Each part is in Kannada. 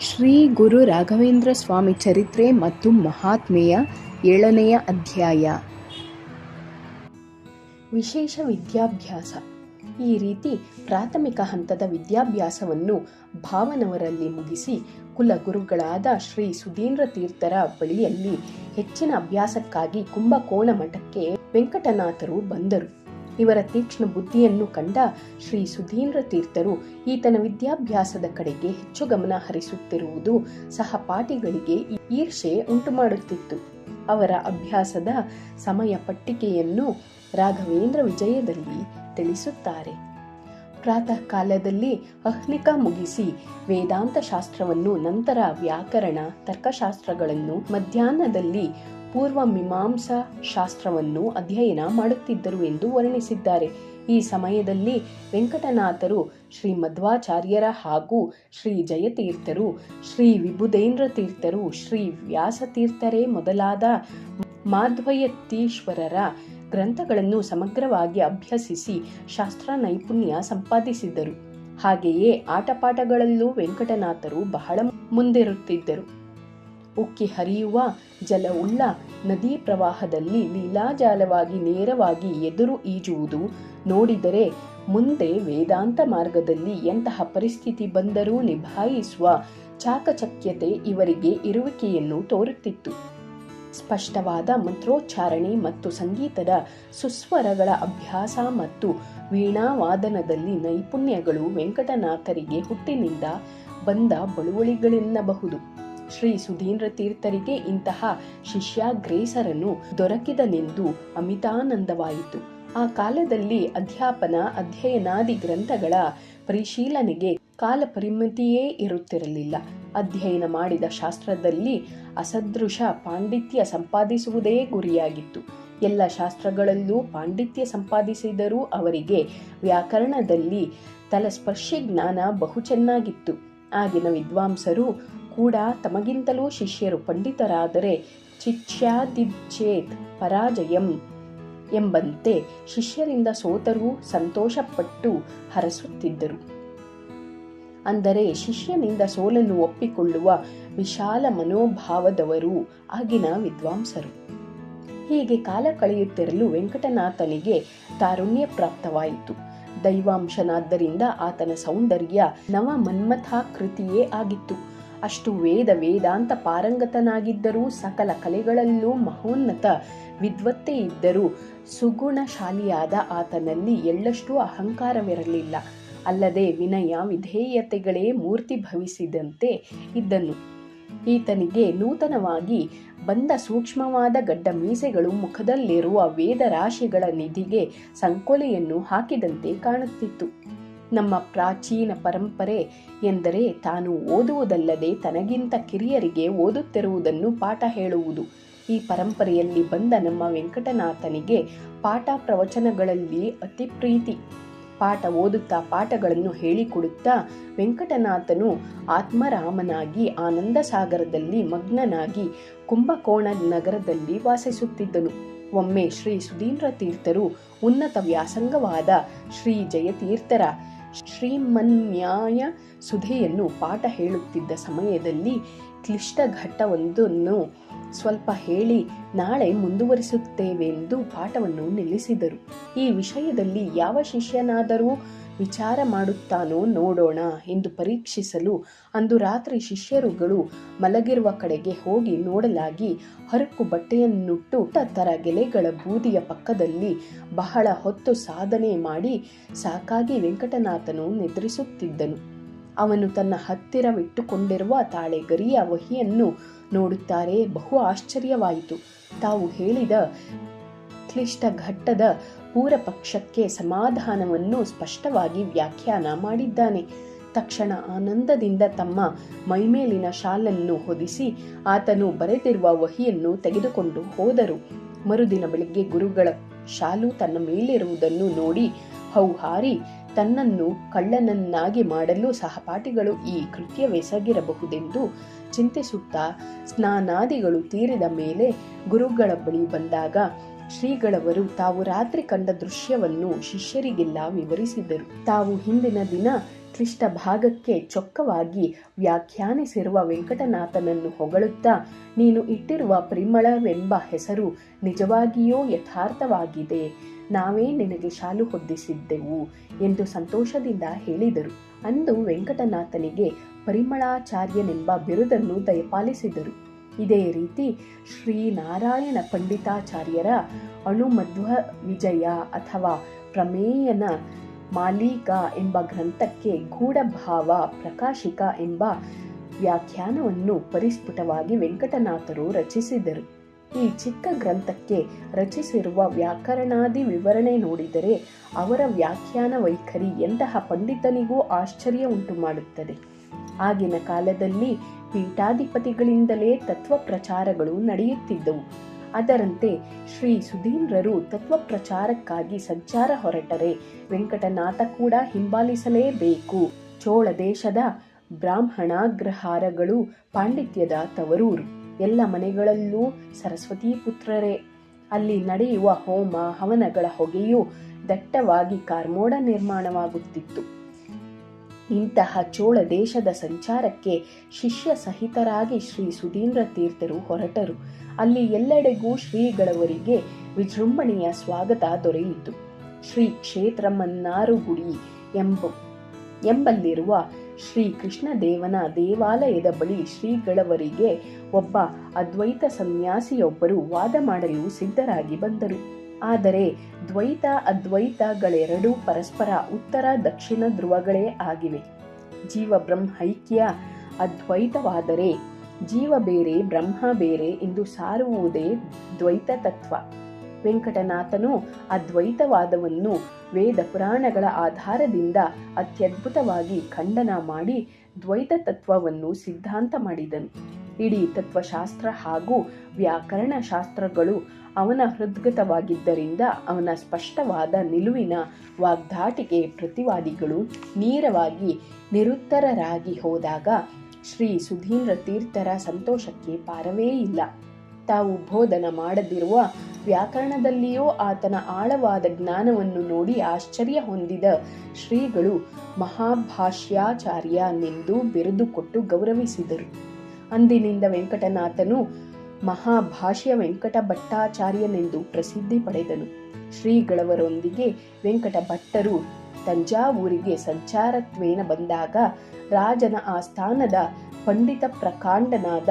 ಶ್ರೀ ಗುರು ರಾಘವೇಂದ್ರ ಸ್ವಾಮಿ ಚರಿತ್ರೆ ಮತ್ತು ಮಹಾತ್ಮೆಯ 7ನೆಯ ಅಧ್ಯಾಯ. ವಿಶೇಷ ವಿದ್ಯಾಭ್ಯಾಸ. ಈ ರೀತಿ ಪ್ರಾಥಮಿಕ ಹಂತದ ವಿದ್ಯಾಭ್ಯಾಸವನ್ನು ಭಾವನವರಲ್ಲಿ ಮುಗಿಸಿ ಕುಲಗುರುಗಳಾದ ಶ್ರೀ ಸುಧೀಂದ್ರ ತೀರ್ಥರ ಬಳಿಯಲ್ಲಿ ಹೆಚ್ಚಿನ ಅಭ್ಯಾಸಕ್ಕಾಗಿ ಕುಂಭಕೋಣ ಮಠಕ್ಕೆ ವೆಂಕಟನಾಥರು ಬಂದರು. ಇವರ ತೀಕ್ಷ್ಣ ಬುದ್ಧಿಯನ್ನು ಕಂಡ ಶ್ರೀ ಸುಧೀಂದ್ರ ತೀರ್ಥರು ಈತನ ವಿದ್ಯಾಭ್ಯಾಸದ ಕಡೆಗೆ ಹೆಚ್ಚು ಗಮನ ಹರಿಸುತ್ತಿರುವುದು ಸಹಪಾಠಿಗಳಿಗೆ ಈರ್ಷೆ ಉಂಟುಮಾಡುತ್ತಿತ್ತು. ಅವರ ಅಭ್ಯಾಸದ ಸಮಯ ಪಟ್ಟಿಕೆಯನ್ನು ರಾಘವೇಂದ್ರ ವಿಜಯದಲ್ಲಿ ತಿಳಿಸುತ್ತಾರೆ. ಪ್ರಾತಃ ಕಾಲದಲ್ಲಿ ಅಹ್ನಿಕ ಮುಗಿಸಿ ವೇದಾಂತ ಶಾಸ್ತ್ರವನ್ನು, ನಂತರ ವ್ಯಾಕರಣ, ತರ್ಕಶಾಸ್ತ್ರಗಳನ್ನು, ಮಧ್ಯಾಹ್ನದಲ್ಲಿ ಪೂರ್ವ ಮೀಮಾಂಸಾ ಶಾಸ್ತ್ರವನ್ನು ಅಧ್ಯಯನ ಮಾಡುತ್ತಿದ್ದರು ಎಂದು ವರ್ಣಿಸಿದ್ದಾರೆ. ಈ ಸಮಯದಲ್ಲಿ ವೆಂಕಟನಾಥರು ಶ್ರೀ ಮಧ್ವಾಚಾರ್ಯರ ಹಾಗೂ ಶ್ರೀ ಜಯತೀರ್ಥರು, ಶ್ರೀ ವಿಬುಧೇಂದ್ರ ತೀರ್ಥರು, ಶ್ರೀ ವ್ಯಾಸತೀರ್ಥರೇ ಮೊದಲಾದ ಮಾಧ್ವಯತೀಶ್ವರರ ಗ್ರಂಥಗಳನ್ನು ಸಮಗ್ರವಾಗಿ ಅಭ್ಯಸಿಸಿ ಶಾಸ್ತ್ರ ನೈಪುಣ್ಯ ಸಂಪಾದಿಸಿದರು. ಹಾಗೆಯೇ ಆಟಪಾಠಗಳಲ್ಲೂ ವೆಂಕಟನಾಥರು ಬಹಳ ಮುಂದಿರುತ್ತಿದ್ದರು. ಉಕ್ಕಿ ಹರಿಯುವ ಜಲವುಳ್ಳ ನದೀ ಪ್ರವಾಹದಲ್ಲಿ ಲೀಲಾಜಾಲವಾಗಿ ನೇರವಾಗಿ ಎದುರು ಈಜುವುದು ನೋಡಿದರೆ ಮುಂದೆ ವೇದಾಂತ ಮಾರ್ಗದಲ್ಲಿ ಎಂತಹ ಪರಿಸ್ಥಿತಿ ಬಂದರೂ ನಿಭಾಯಿಸುವ ಚಾಕಚಕ್ಯತೆ ಇವರಿಗೆ ಇರುವಿಕೆಯನ್ನು ತೋರುತ್ತಿತ್ತು. ಸ್ಪಷ್ಟವಾದ ಮಂತ್ರೋಚ್ಚಾರಣೆ ಮತ್ತು ಸಂಗೀತದ ಸುಸ್ವರಗಳ ಅಭ್ಯಾಸ ಮತ್ತು ವೀಣಾವಾದನದಲ್ಲಿ ನೈಪುಣ್ಯಗಳು ವೆಂಕಟನಾಥರಿಗೆ ಹುಟ್ಟಿನಿಂದ ಬಂದ ಬಳುವಳಿಗಳೆನ್ನಬಹುದು. ಶ್ರೀ ಸುಧೀಂದ್ರ ತೀರ್ಥರಿಗೆ ಇಂತಹ ಶಿಷ್ಯಾಗ್ರೇಸರನು ದೊರಕಿದನೆಂದು ಅಮಿತಾನಂದವಾಯಿತು. ಆ ಕಾಲದಲ್ಲಿ ಅಧ್ಯಾಪನ, ಅಧ್ಯಯನಾದಿ ಗ್ರಂಥಗಳ ಪರಿಶೀಲನೆಗೆ ಕಾಲ ಪರಿಮಿತಿಯೇ ಇರುತ್ತಿರಲಿಲ್ಲ. ಅಧ್ಯಯನ ಮಾಡಿದ ಶಾಸ್ತ್ರದಲ್ಲಿ ಅಸದೃಶ ಪಾಂಡಿತ್ಯ ಸಂಪಾದಿಸುವುದೇ ಗುರಿಯಾಗಿತ್ತು. ಎಲ್ಲ ಶಾಸ್ತ್ರಗಳಲ್ಲೂ ಪಾಂಡಿತ್ಯ ಸಂಪಾದಿಸಿದರೂ ಅವರಿಗೆ ವ್ಯಾಕರಣದಲ್ಲಿ ತಲಸ್ಪರ್ಶಿ ಜ್ಞಾನ ಬಹು ಚೆನ್ನಾಗಿತ್ತು. ಆಗಿನ ವಿದ್ವಾಂಸರು ಕೂಡ ತಮಗಿಂತಲೂ ಶಿಷ್ಯರು ಪಂಡಿತರಾದರೆ ಚಿಚ್ಛಾದಿಚ್ಛೇತ್ ಪರಾಜಯಂ ಎಂಬಂತೆ ಶಿಷ್ಯರಿಂದ ಸೋತರೂ ಸಂತೋಷಪಟ್ಟು ಹರಸುತ್ತಿದ್ದರು. ಅಂದರೆ ಶಿಷ್ಯನಿಂದ ಸೋಲನ್ನು ಒಪ್ಪಿಕೊಳ್ಳುವ ವಿಶಾಲ ಮನೋಭಾವದವರು ಆಗಿನ ವಿದ್ವಾಂಸರು. ಹೀಗೆ ಕಾಲ ಕಳೆಯುತ್ತಿರಲು ವೆಂಕಟನಾಥನಿಗೆ ತಾರುಣ್ಯ ಪ್ರಾಪ್ತವಾಯಿತು. ದೈವಾಂಶನಾದ್ದರಿಂದ ಆತನ ಸೌಂದರ್ಯ ನವ ಮನ್ಮಥಾಕೃತಿಯೇ ಆಗಿತ್ತು. ಅಷ್ಟು ವೇದಾಂತ ಪಾರಂಗತನಾಗಿದ್ದರೂ, ಸಕಲ ಕಲೆಗಳಲ್ಲೂ ಮಹೋನ್ನತ ವಿದ್ವತ್ತೆ ಇದ್ದರೂ ಸುಗುಣಶಾಲಿಯಾದ ಆತನಲ್ಲಿ ಎಳ್ಳಷ್ಟು ಅಹಂಕಾರವಿರಲಿಲ್ಲ. ಅಲ್ಲದೆ ವಿನಯ ವಿಧೇಯತೆಗಳೇ ಮೂರ್ತಿ ಭವಿಸಿದಂತೆ ಇದ್ದನು. ಈತನಿಗೆ ನೂತನವಾಗಿ ಬಂದ ಸೂಕ್ಷ್ಮವಾದ ಗಡ್ಡ ಮೀಸೆಗಳು ಮುಖದಲ್ಲಿರುವ ವೇದರಾಶಿಗಳ ನಿಧಿಗೆ ಸಂಕೋಲೆಯನ್ನು ಹಾಕಿದಂತೆ ಕಾಣುತ್ತಿತ್ತು. ನಮ್ಮ ಪ್ರಾಚೀನ ಪರಂಪರೆ ಎಂದರೆ ತಾನು ಓದುವುದಲ್ಲದೆ ತನಗಿಂತ ಕಿರಿಯರಿಗೆ ಓದುತ್ತಿರುವುದನ್ನು ಪಾಠ ಹೇಳುವುದು. ಈ ಪರಂಪರೆಯಲ್ಲಿ ಬಂದ ನಮ್ಮ ವೆಂಕಟನಾಥನಿಗೆ ಪಾಠ ಪ್ರವಚನಗಳಲ್ಲಿ ಅತಿ ಪ್ರೀತಿ. ಪಾಠ ಓದುತ್ತಾ ಪಾಠಗಳನ್ನು ಹೇಳಿಕೊಡುತ್ತಾ ವೆಂಕಟನಾಥನು ಆತ್ಮರಾಮನಾಗಿ ಆನಂದ ಸಾಗರದಲ್ಲಿ ಮಗ್ನನಾಗಿ ಕುಂಭಕೋಣ ನಗರದಲ್ಲಿ ವಾಸಿಸುತ್ತಿದ್ದನು. ಒಮ್ಮೆ ಶ್ರೀ ಸುಧೀಂದ್ರ ತೀರ್ಥರು ಉನ್ನತ ವ್ಯಾಸಂಗವಾದ ಶ್ರೀ ಜಯತೀರ್ಥರ ಶ್ರೀಮನ್ಯಾಯ ಸುಧೆಯನ್ನು ಪಾಠ ಹೇಳುತ್ತಿದ್ದ ಸಮಯದಲ್ಲಿ ಕ್ಲಿಷ್ಟ ಘಟ್ಟವೊಂದನ್ನು ಸ್ವಲ್ಪ ಹೇಳಿ ನಾಳೆ ಮುಂದುವರಿಸುತ್ತೇವೆಂದು ಪಾಠವನ್ನು ನಿಲ್ಲಿಸಿದರು. ಈ ವಿಷಯದಲ್ಲಿ ಯಾವ ಶಿಷ್ಯನಾದರೂ ವಿಚಾರ ಮಾಡುತ್ತಾನೋ ನೋಡೋಣ ಎಂದು ಪರೀಕ್ಷಿಸಲು ಅಂದು ರಾತ್ರಿ ಶಿಷ್ಯರುಗಳು ಮಲಗಿರುವ ಕಡೆಗೆ ಹೋಗಿ ನೋಡಲಾಗಿ ಹರಕು ಬಟ್ಟೆಯನ್ನುಟ್ಟು ತರಗೆಲೆಗಳ ಬೂದಿಯ ಪಕ್ಕದಲ್ಲಿ ಬಹಳ ಹೊತ್ತು ಸಾಧನೆ ಮಾಡಿ ಸಾಕಾಗಿ ವೆಂಕಟನಾಥನು ನಿದ್ರಿಸುತ್ತಿದ್ದನು. ಅವನು ತನ್ನ ಹತ್ತಿರವಿಟ್ಟುಕೊಂಡಿರುವ ತಾಳೆಗರಿಯ ವಹಿಯನ್ನು ನೋಡುತ್ತಾರೆ. ಬಹು ಆಶ್ಚರ್ಯವಾಯಿತು. ತಾವು ಹೇಳಿದ ಕ್ಲಿಷ್ಟ ಘಟ್ಟದ ಪೂರ್ವಪಕ್ಷಕ್ಕೆ ಸಮಾಧಾನವನ್ನು ಸ್ಪಷ್ಟವಾಗಿ ವ್ಯಾಖ್ಯಾನ ಮಾಡಿದ್ದಾನೆ. ತಕ್ಷಣ ಆನಂದದಿಂದ ತಮ್ಮ ಮೈಮೇಲಿನ ಶಾಲನ್ನು ಹೊದಿಸಿ ಆತನು ಬರೆದಿರುವ ವಹಿಯನ್ನು ತೆಗೆದುಕೊಂಡು ಹೋದರು. ಮರುದಿನ ಬೆಳಿಗ್ಗೆ ಗುರುಗಳ ಶಾಲು ತನ್ನ ಮೇಲಿರುವುದನ್ನು ನೋಡಿ ಹೌಹಾರಿ ತನ್ನನ್ನು ಕಳ್ಳನನ್ನಾಗಿ ಮಾಡಲು ಸಹಪಾಠಿಗಳು ಈ ಕೃತ್ಯವೆಸಗಿರಬಹುದೆಂದು ಚಿಂತಿಸುತ್ತಾ ಸ್ನಾನಾದಿಗಳು ತೀರಿದ ಮೇಲೆ ಗುರುಗಳ ಬಳಿ ಬಂದಾಗ ಶ್ರೀಗಳವರು ತಾವು ರಾತ್ರಿ ಕಂಡ ದೃಶ್ಯವನ್ನು ಶಿಷ್ಯರಿಗೆಲ್ಲ ವಿವರಿಸಿದರು. ತಾವು ಹಿಂದಿನ ದಿನ ಕ್ಲಿಷ್ಟ ಭಾಗಕ್ಕೆ ಚೊಕ್ಕವಾಗಿ ವ್ಯಾಖ್ಯಾನಿಸಿರುವ ವೆಂಕಟನಾಥನನ್ನು ಹೊಗಳುತ್ತಾ, ನೀನು ಇಟ್ಟಿರುವ ಪರಿಮಳವೆಂಬ ಹೆಸರು ನಿಜವಾಗಿಯೂ ಯಥಾರ್ಥವಾಗಿದೆ. ನಾವೇ ನಿನಗೆ ಶಾಲು ಹೊದ್ದಿಸಿದ್ದೆವು ಎಂದು ಸಂತೋಷದಿಂದ ಹೇಳಿದರು. ಅಂದು ವೆಂಕಟನಾಥನಿಗೆ ಪರಿಮಳಾಚಾರ್ಯನೆಂಬ ಬಿರುದನ್ನು ದಯಪಾಲಿಸಿದರು. ಇದೇ ರೀತಿ ಶ್ರೀನಾರಾಯಣ ಪಂಡಿತಾಚಾರ್ಯರ ಅಣುಮಧ್ವ ವಿಜಯ ಅಥವಾ ಪ್ರಮೇಯನ ಮಾಲಿಕಾ ಎಂಬ ಗ್ರಂಥಕ್ಕೆ ಗೂಢಭಾವ ಪ್ರಕಾಶಿಕ ಎಂಬ ವ್ಯಾಖ್ಯಾನವನ್ನು ಪರಿಸ್ಫುಟವಾಗಿ ವೆಂಕಟನಾಥರು ರಚಿಸಿದರು. ಈ ಚಿಕ್ಕ ಗ್ರಂಥಕ್ಕೆ ರಚಿಸಿರುವ ವ್ಯಾಕರಣಾದಿ ವಿವರಣೆ ನೋಡಿದರೆ ಅವರ ವ್ಯಾಖ್ಯಾನ ವೈಖರಿ ಎಂತಹ ಪಂಡಿತನಿಗೂ ಆಶ್ಚರ್ಯ ಉಂಟು ಮಾಡುತ್ತದೆ. ಆಗಿನ ಕಾಲದಲ್ಲಿ ಪೀಠಾಧಿಪತಿಗಳಿಂದಲೇ ತತ್ವ ಪ್ರಚಾರಗಳು ನಡೆಯುತ್ತಿದ್ದವು. ಅದರಂತೆ ಶ್ರೀ ಸುಧೀಂದ್ರರು ತತ್ವ ಪ್ರಚಾರಕ್ಕಾಗಿ ಸಂಚಾರ ಹೊರಟರೆ ವೆಂಕಟನಾಥ ಕೂಡ ಹಿಂಬಾಲಿಸಲೇಬೇಕು. ಚೋಳ ದೇಶದ ಬ್ರಾಹ್ಮಣಾಗ್ರಹಾರಗಳು ಪಾಂಡಿತ್ಯದ ತವರೂರು. ಎಲ್ಲ ಮನೆಗಳಲ್ಲೂ ಸರಸ್ವತಿ ಪುತ್ರರೇ. ಅಲ್ಲಿ ನಡೆಯುವ ಹೋಮ ಹವನಗಳ ಹೊಗೆಯೂ ದಟ್ಟವಾಗಿ ಕಾರ್ಮೋಡ ನಿರ್ಮಾಣವಾಗುತ್ತಿತ್ತು. ಇಂತಹ ಚೋಳ ದೇಶದ ಸಂಚಾರಕ್ಕೆ ಶಿಷ್ಯ ಸಹಿತರಾಗಿ ಶ್ರೀ ಸುಧೀಂದ್ರ ತೀರ್ಥರು ಹೊರಟರು. ಅಲ್ಲಿ ಎಲ್ಲೆಡೆಗೂ ಶ್ರೀಗಳವರಿಗೆ ವಿಜೃಂಭಣೆಯ ಸ್ವಾಗತ ದೊರೆಯಿತು. ಶ್ರೀ ಕ್ಷೇತ್ರ ಮನ್ನಾರುಗುಡಿ ಎಂಬಲ್ಲಿರುವ ಶ್ರೀ ಕೃಷ್ಣದೇವನ ದೇವಾಲಯದ ಬಳಿ ಶ್ರೀಗಳವರಿಗೆ ಒಬ್ಬ ಅದ್ವೈತ ಸನ್ಯಾಸಿಯೊಬ್ಬರು ವಾದ ಮಾಡಲು ಸಿದ್ಧರಾಗಿ ಬಂದರು. ಆದರೆ ದ್ವೈತ ಅದ್ವೈತಗಳೆರಡೂ ಪರಸ್ಪರ ಉತ್ತರ ದಕ್ಷಿಣ ಧ್ರುವಗಳೇ ಆಗಿವೆ. ಜೀವ ಬ್ರಹ್ಮೈಕ್ಯ ಅದ್ವೈತವಾದರೆ ಜೀವ ಬೇರೆ ಬ್ರಹ್ಮ ಬೇರೆ ಎಂದು ಸಾರುವುದೇ ದ್ವೈತ ತತ್ವ. ವೆಂಕಟನಾಥನು ಅದ್ವೈತವಾದವನ್ನು ವೇದ ಪುರಾಣಗಳ ಆಧಾರದಿಂದ ಅತ್ಯದ್ಭುತವಾಗಿ ಖಂಡನ ಮಾಡಿ ದ್ವೈತ ತತ್ವವನ್ನು ಸಿದ್ಧಾಂತ ಮಾಡಿದನು. ಇಡೀ ತತ್ವಶಾಸ್ತ್ರ ಹಾಗೂ ವ್ಯಾಕರಣ ಶಾಸ್ತ್ರಗಳು ಅವನ ಹೃದ್ಗತವಾಗಿದ್ದರಿಂದ ಅವನ ಸ್ಪಷ್ಟವಾದ ನಿಲುವಿನ ವಾಗ್ದಾಟಿಗೆ ಪ್ರತಿವಾದಿಗಳು ನೇರವಾಗಿ ನಿರುತ್ತರರಾಗಿ ಹೋದಾಗ ಶ್ರೀ ಸುಧೀಂದ್ರ ತೀರ್ಥರ ಸಂತೋಷಕ್ಕೆ ಪಾರವೇ ಇಲ್ಲ. ತಾವು ಬೋಧನ ಮಾಡದಿರುವ ವ್ಯಾಕರಣದಲ್ಲಿಯೂ ಆತನ ಆಳವಾದ ಜ್ಞಾನವನ್ನು ನೋಡಿ ಆಶ್ಚರ್ಯ ಹೊಂದಿದ ಶ್ರೀಗಳು ಮಹಾಭಾಷ್ಯಾಚಾರ್ಯನೆಂದು ಬಿರುದು ಕೊಟ್ಟು ಗೌರವಿಸಿದರು. ಅಂದಿನಿಂದ ವೆಂಕಟನಾಥನು ಮಹಾಭಾಷ್ಯ ವೆಂಕಟ ಭಟ್ಟಾಚಾರ್ಯನೆಂದು ಪ್ರಸಿದ್ಧಿ ಪಡೆದನು. ಶ್ರೀಗಳವರೊಂದಿಗೆ ವೆಂಕಟ ಭಟ್ಟರು ತಂಜಾವೂರಿಗೆ ಸಂಚಾರತ್ವೇನ ಬಂದಾಗ ರಾಜನ ಆಸ್ಥಾನದ ಪಂಡಿತ ಪ್ರಕಾಂಡನಾದ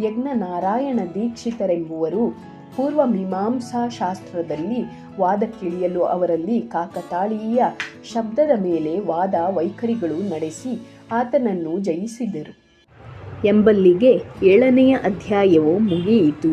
ಯಜ್ಞನಾರಾಯಣ ದೀಕ್ಷಿತರೆಂಬುವರು ಪೂರ್ವಮೀಮಾಂಸಾ ಶಾಸ್ತ್ರದಲ್ಲಿ ವಾದಕ್ಕಿಳಿಯಲು ಅವರಲ್ಲಿ ಕಾಕತಾಳೀಯ ಶಬ್ದದ ಮೇಲೆ ವಾದ ವೈಖರಿಗಳು ನಡೆಸಿ ಆತನನ್ನು ಜಯಿಸಿದರು. ಎಂಬಲ್ಲಿಗೆ 7ನೇ ಅಧ್ಯಾಯವು ಮುಗಿಯಿತು.